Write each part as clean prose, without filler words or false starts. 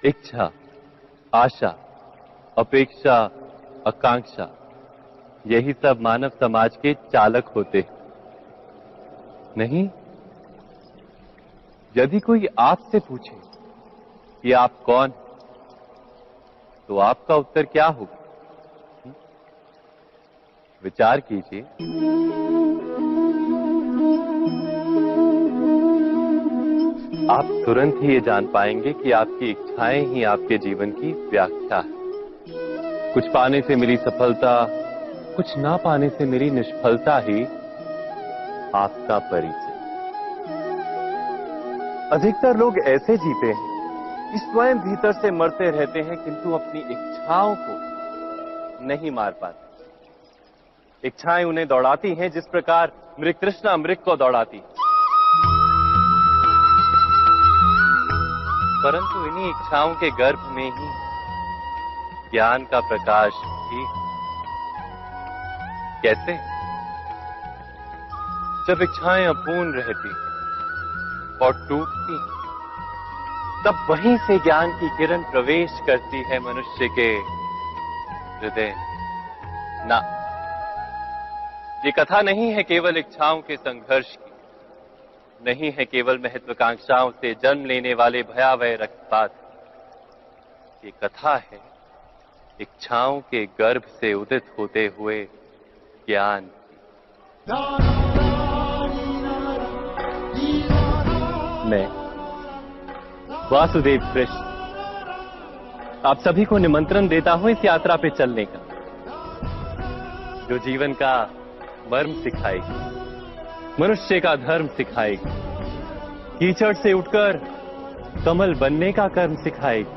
इच्छा, आशा, अपेक्षा, आकांक्षा, यही सब मानव समाज के चालक होते नहीं। यदि कोई आपसे पूछे कि आप कौन, तो आपका उत्तर क्या होगा? विचार कीजिए। आप तुरंत ही ये जान पाएंगे कि आपकी इच्छाएं ही आपके जीवन की व्याख्या है। कुछ पाने से मिली सफलता, कुछ ना पाने से मिली निष्फलता ही आपका परिचय। अधिकतर लोग ऐसे जीते हैं कि स्वयं भीतर से मरते रहते हैं, किंतु अपनी इच्छाओं को नहीं मार पाते। इच्छाएं उन्हें दौड़ाती हैं जिस प्रकार मृग तृष्णा मृग को दौड़ाती। परंतु इन्हीं इच्छाओं के गर्भ में ही ज्ञान का प्रकाश भी। कैसे? जब इच्छाएं अपूर्ण रहती और टूटती, तब वहीं से ज्ञान की किरण प्रवेश करती है मनुष्य के हृदय। ना, ये कथा नहीं है केवल इच्छाओं के संघर्ष की, नहीं है केवल महत्वाकांक्षाओं से जन्म लेने वाले भयावह रक्तपात। ये कथा है इच्छाओं के गर्भ से उदित होते हुए ज्ञान की। मैं वासुदेव कृष्ण आप सभी को निमंत्रण देता हूं इस यात्रा पे चलने का, जो जीवन का मर्म सिखाएगी, मनुष्य का धर्म सिखाएगी, कीचड़ से उठकर कमल बनने का कर्म सिखाएगी।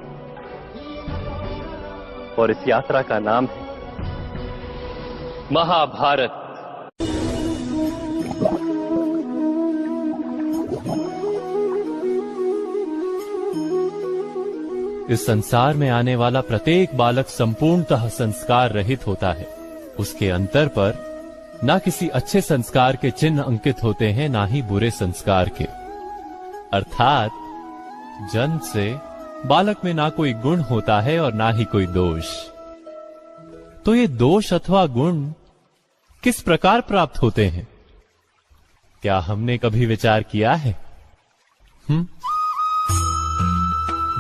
और इस यात्रा का नाम है महाभारत। इस संसार में आने वाला प्रत्येक बालक संपूर्णतः संस्कार रहित होता है। उसके अंतर पर ना किसी अच्छे संस्कार के चिन्ह अंकित होते हैं, ना ही बुरे संस्कार के। अर्थात जन्म से बालक में ना कोई गुण होता है और ना ही कोई दोष। तो ये दोष अथवा गुण किस प्रकार प्राप्त होते हैं? क्या हमने कभी विचार किया है?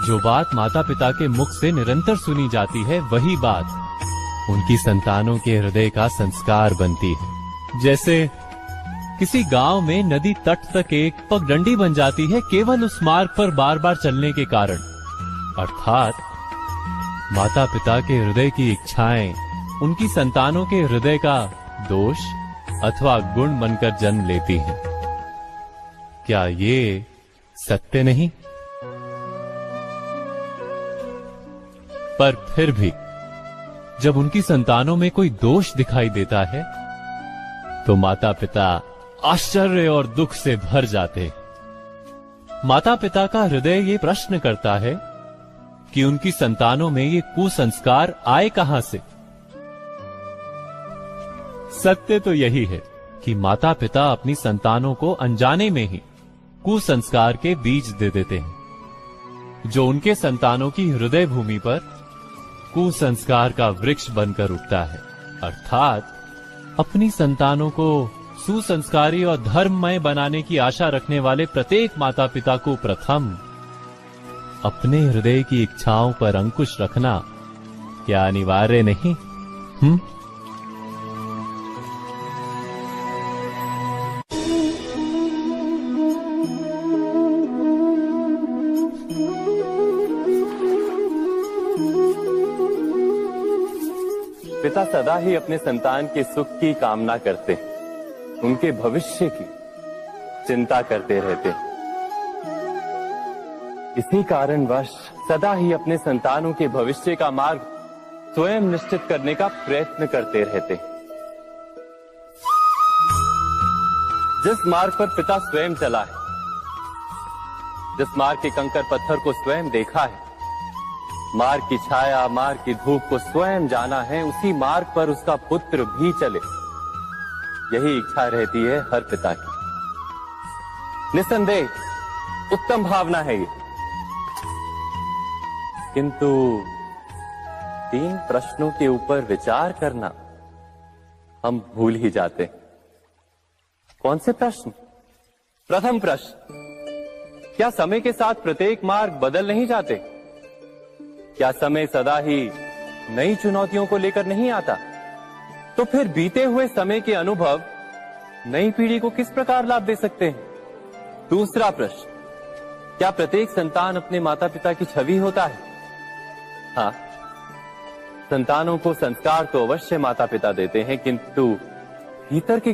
जो बात माता पिता के मुख से निरंतर सुनी जाती है, वही बात उनकी संतानों के हृदय का संस्कार बनती है। जैसे किसी गांव में नदी तट तक एक पगडंडी बन जाती है केवल उस मार्ग पर बार बार चलने के कारण। अर्थात माता पिता के हृदय की इच्छाएं उनकी संतानों के हृदय का दोष अथवा गुण बनकर जन्म लेती हैं। क्या ये सत्य नहीं? पर फिर भी जब उनकी संतानों में कोई दोष दिखाई देता है, तो माता पिता आश्चर्य और दुख से भर जाते हैं। माता पिता का हृदय ये प्रश्न करता है कि उनकी संतानों में ये कुसंस्कार आए कहां से। सत्य तो यही है कि माता पिता अपनी संतानों को अनजाने में ही कुसंस्कार के बीज दे देते हैं, जो उनके संतानों की हृदय भूमि पर कुसंस्कार का वृक्ष बनकर उगता है। अर्थात अपनी संतानों को सुसंस्कारी और धर्ममय बनाने की आशा रखने वाले प्रत्येक माता पिता को प्रथम अपने हृदय की इच्छाओं पर अंकुश रखना क्या अनिवार्य नहीं? पिता सदा ही अपने संतान के सुख की कामना करते हैं, उनके भविष्य की चिंता करते रहते हैं। इसी कारणवश सदा ही अपने संतानों के भविष्य का मार्ग स्वयं निश्चित करने का प्रयत्न करते रहते हैं। जिस मार्ग पर पिता स्वयं चला है, जिस मार्ग के कंकर पत्थर को स्वयं देखा है, मार्ग की छाया, मार्ग की धूप को स्वयं जाना है, उसी मार्ग पर उसका पुत्र भी चले, यही इच्छा रहती है हर पिता की। निस्संदेह उत्तम भावना है ये। किंतु 3 प्रश्नों के ऊपर विचार करना हम भूल ही जाते। कौन से प्रश्न? प्रथम प्रश्न, क्या समय के साथ प्रत्येक मार्ग बदल नहीं जाते? क्या समय सदा ही नई चुनौतियों को लेकर नहीं आता? तो फिर बीते हुए समय के अनुभव नई पीढ़ी को किस प्रकार लाभ दे सकते हैं? दूसरा प्रश्न, क्या प्रत्येक संतान अपने माता पिता की छवि होता है? हाँ, संतानों को संस्कार तो अवश्य माता पिता देते हैं, किंतु भीतर की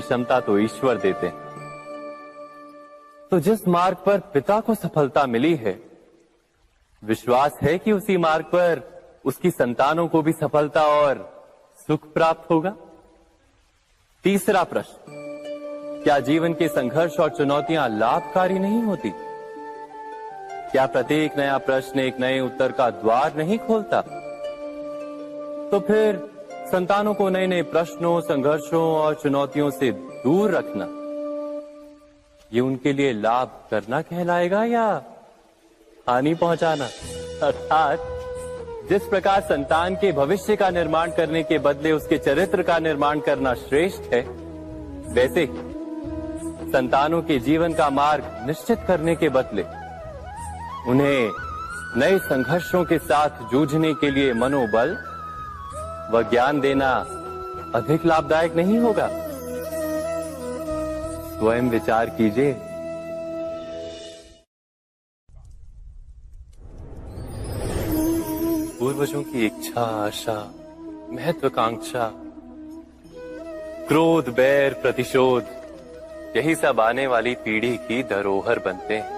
क्षमता तो ईश्वर देते हैं। तो जिस मार्ग पर पिता को सफलता मिली है, विश्वास है कि उसी मार्ग पर उसकी संतानों को भी सफलता और सुख प्राप्त होगा। तीसरा प्रश्न, क्या जीवन के संघर्ष और चुनौतियां लाभकारी नहीं होती? क्या प्रत्येक नया प्रश्न एक नए उत्तर का द्वार नहीं खोलता? तो फिर संतानों को नए नए प्रश्नों, संघर्षों और चुनौतियों से दूर रखना, ये उनके लिए लाभ करना कहलाएगा या हानि पहुंचाना? अर्थात जिस प्रकार संतान के भविष्य का निर्माण करने के बदले उसके चरित्र का निर्माण करना श्रेष्ठ है, वैसे ही संतानों के जीवन का मार्ग निश्चित करने के बदले उन्हें नए संघर्षों के साथ जूझने के लिए मनोबल व ज्ञान देना अधिक लाभदायक नहीं होगा? स्वयं विचार कीजिए। पूर्वजों की इच्छा, आशा, महत्वाकांक्षा, क्रोध, बैर, प्रतिशोध, यही सब आने वाली पीढ़ी की धरोहर बनते हैं।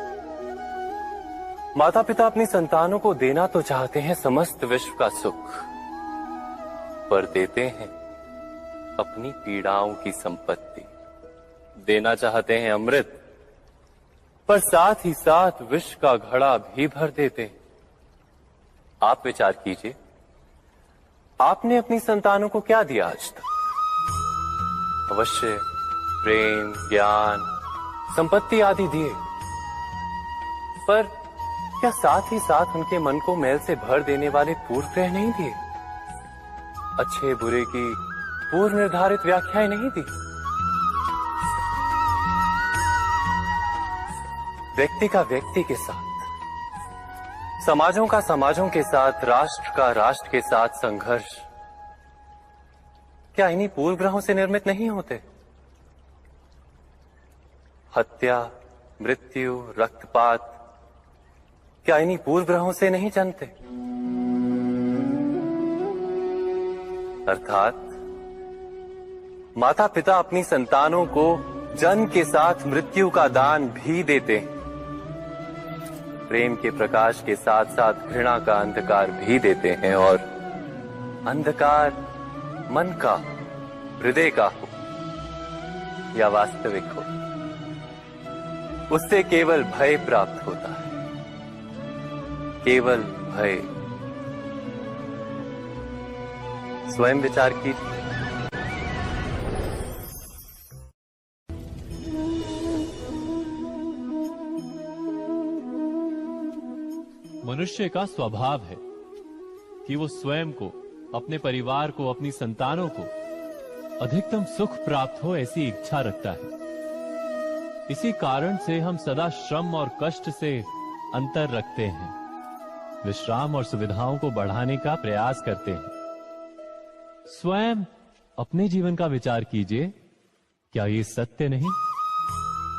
माता पिता अपनी संतानों को देना तो चाहते हैं समस्त विश्व का सुख, पर देते हैं अपनी पीड़ाओं की संपत्ति। देना चाहते हैं अमृत, पर साथ ही साथ विष का घड़ा भी भर देते हैं। आप विचार कीजिए, आपने अपनी संतानों को क्या दिया आज तक? अवश्य प्रेम, ज्ञान, संपत्ति आदि दिए, पर क्या साथ ही साथ उनके मन को मैल से भर देने वाले पूर्व ग्रह नहीं दिए? अच्छे बुरे की पूर्व निर्धारित व्याख्याएं नहीं दी? व्यक्ति का व्यक्ति के साथ, समाजों का समाजों के साथ, राष्ट्र का राष्ट्र के साथ संघर्ष क्या इन्हीं पूर्व ग्रहों से निर्मित नहीं होते? हत्या, मृत्यु, रक्तपात क्या इन्हीं पूर्व ग्रहों से नहीं जन्मते? अर्थात माता पिता अपनी संतानों को जन्म के साथ मृत्यु का दान भी देते हैं। प्रेम के प्रकाश के साथ साथ घृणा का अंधकार भी देते हैं, और अंधकार मन का, हृदय का हो या वास्तविक हो, उससे केवल भय प्राप्त होता है, केवल भय। स्वयं विचार कीजिए। मनुष्य का स्वभाव है कि वो स्वयं को, अपने परिवार को, अपनी संतानों को अधिकतम सुख प्राप्त हो ऐसी इच्छा रखता है। इसी कारण से हम सदा श्रम और कष्ट से अंतर रखते हैं, विश्राम और सुविधाओं को बढ़ाने का प्रयास करते हैं। स्वयं अपने जीवन का विचार कीजिए, क्या ये सत्य नहीं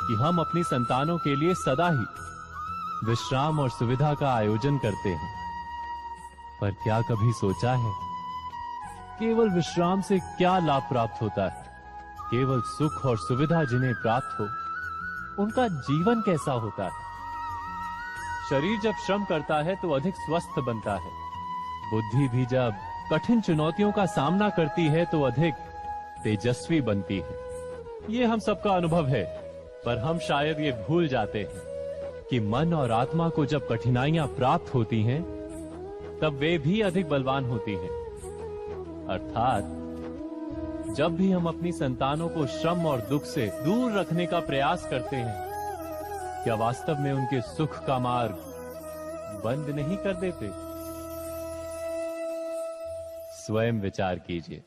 कि हम अपनी संतानों के लिए सदा ही विश्राम और सुविधा का आयोजन करते हैं? पर क्या कभी सोचा है केवल विश्राम से क्या लाभ प्राप्त होता है? केवल सुख और सुविधा जिन्हें प्राप्त हो, उनका जीवन कैसा होता है? शरीर जब श्रम करता है तो अधिक स्वस्थ बनता है। बुद्धि भी जब कठिन चुनौतियों का सामना करती है तो अधिक तेजस्वी बनती है। ये हम सबका अनुभव है, पर हम शायद ये भूल जाते हैं कि मन और आत्मा को जब कठिनाइयां प्राप्त होती हैं, तब वे भी अधिक बलवान होती हैं। अर्थात जब भी हम अपनी संतानों को श्रम और दुख से दूर रखने का प्रयास करते हैं, क्या वास्तव में उनके सुख का मार्ग बंद नहीं कर देते? स्वयं विचार कीजिए।